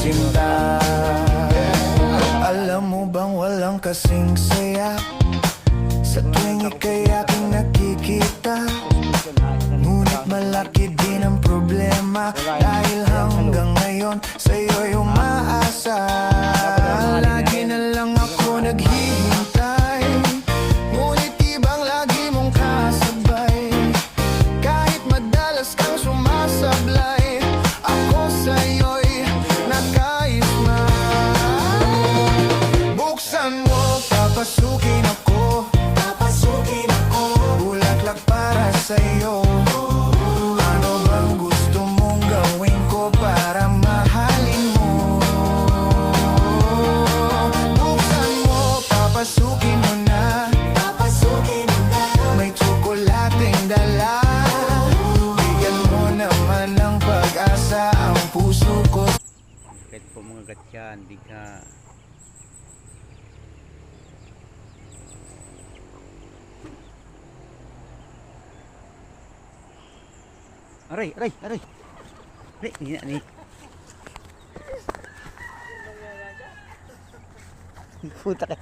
sinta. Alam mo bang walang kasing saya sa tuwing ika'y aking nakikita? Ngunit malaki din ang problema, dahil hanggang ngayon sa'yo'y umaasa. Lagi na lang ako naghihintay, ngunit ibang lagi mong kasabay. Kahit madalas kang sumasablay, ako sa'yo'y nakaisma. Buksan mo, papasukin ako, bulaklak para sa'yo. Ano bang gusto mong gawin ko para mahalin mo? Buksan mo, papasukin mo na, may tsokolating dala. Bigyan mo naman ng pag-asa ang puso ko. Kahit po mga gatyan, di ka. Aray, aray, aray. Aray, hindi na ni. Puta ka.